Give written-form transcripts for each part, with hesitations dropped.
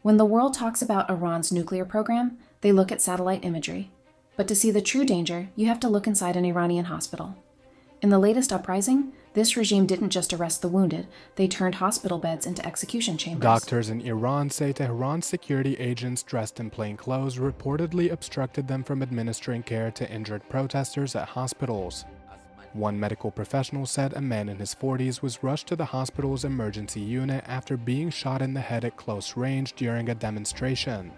When the world talks about Iran's nuclear program, they look at satellite imagery. But to see the true danger, you have to look inside an Iranian hospital. In the latest uprising, this regime didn't just arrest the wounded, they turned hospital beds into execution chambers. Doctors in Iran say Tehran security agents dressed in plain clothes reportedly obstructed them from administering care to injured protesters at hospitals. One medical professional said a man in his 40s was rushed to the hospital's emergency unit after being shot in the head at close range during a demonstration.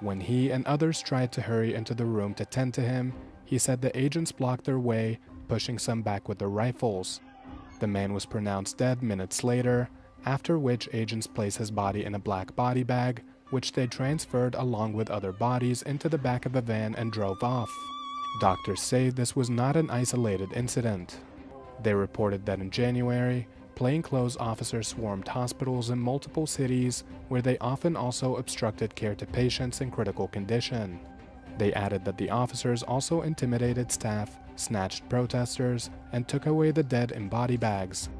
When he and others tried to hurry into the room to tend to him, he said the agents blocked their way, pushing some back with their rifles. The man was pronounced dead minutes later, after which agents placed his body in a black body bag, which they transferred along with other bodies into the back of a van and drove off. Doctors say this was not an isolated incident. They reported that in January, plainclothes officers swarmed hospitals in multiple cities where they often also obstructed care to patients in critical condition. They added that the officers also intimidated staff, snatched protesters, and took away the dead in body bags.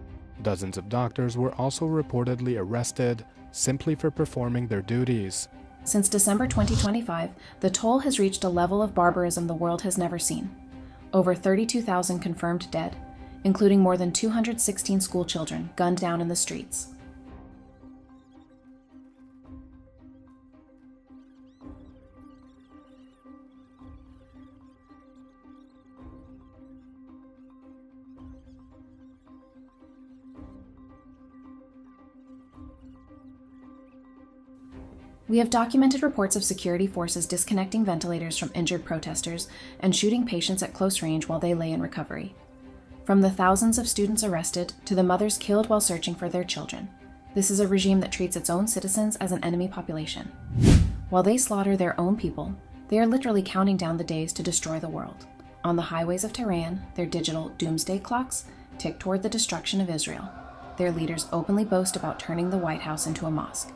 Dozens of doctors were also reportedly arrested simply for performing their duties. Since December 2025, the toll has reached a level of barbarism the world has never seen. Over 32,000 confirmed dead, including more than 216 schoolchildren gunned down in the streets. We have documented reports of security forces disconnecting ventilators from injured protesters and shooting patients at close range while they lay in recovery. From the thousands of students arrested to the mothers killed while searching for their children, this is a regime that treats its own citizens as an enemy population. While they slaughter their own people, they are literally counting down the days to destroy the world. On the highways of Tehran, their digital Doomsday clocks tick toward the destruction of Israel. Their leaders openly boast about turning the White House into a mosque.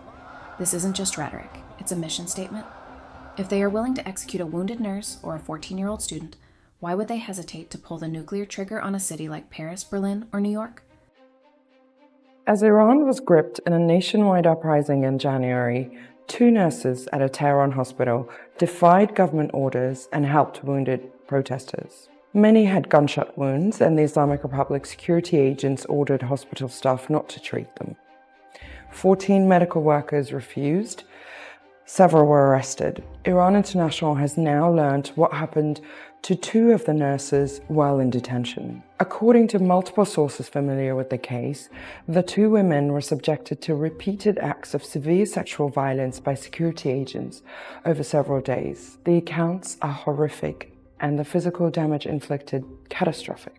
This isn't just rhetoric, it's a mission statement. If they are willing to execute a wounded nurse or a 14-year-old student, why would they hesitate to pull the nuclear trigger on a city like Paris, Berlin, or New York? As Iran was gripped in a nationwide uprising in January, 2 nurses at a Tehran hospital defied government orders and helped wounded protesters. Many had gunshot wounds, and the Islamic Republic security agents ordered hospital staff not to treat them. 14 medical workers refused. Several were arrested. Iran International has now learned what happened to 2 of the nurses while in detention. According to multiple sources familiar with the case, the 2 women were subjected to repeated acts of severe sexual violence by security agents over several days. The accounts are horrific and the physical damage inflicted catastrophic.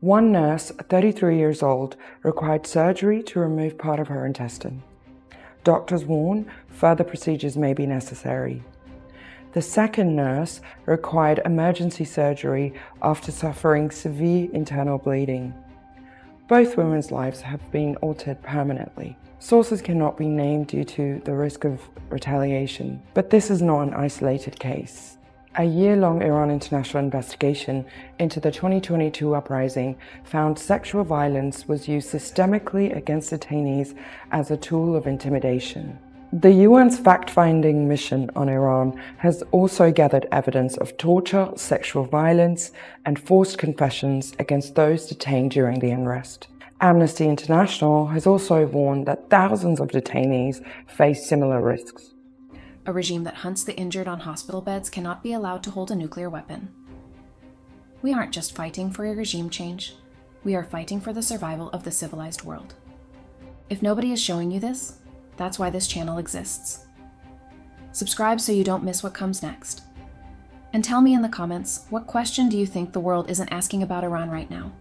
One nurse, 33 years old, required surgery to remove part of her intestine. Doctors warn further procedures may be necessary. The second nurse required emergency surgery after suffering severe internal bleeding. Both women's lives have been altered permanently. Sources cannot be named due to the risk of retaliation, but this is not an isolated case. A year-long Iran International investigation into the 2022 uprising found sexual violence was used systemically against detainees as a tool of intimidation. The UN's fact-finding mission on Iran has also gathered evidence of torture, sexual violence, and forced confessions against those detained during the unrest. Amnesty International has also warned that thousands of detainees face similar risks. A regime that hunts the injured on hospital beds cannot be allowed to hold a nuclear weapon. We aren't just fighting for a regime change, we are fighting for the survival of the civilized world. If nobody is showing you this, that's why this channel exists. Subscribe so you don't miss what comes next. And tell me in the comments, what question do you think the world isn't asking about Iran right now?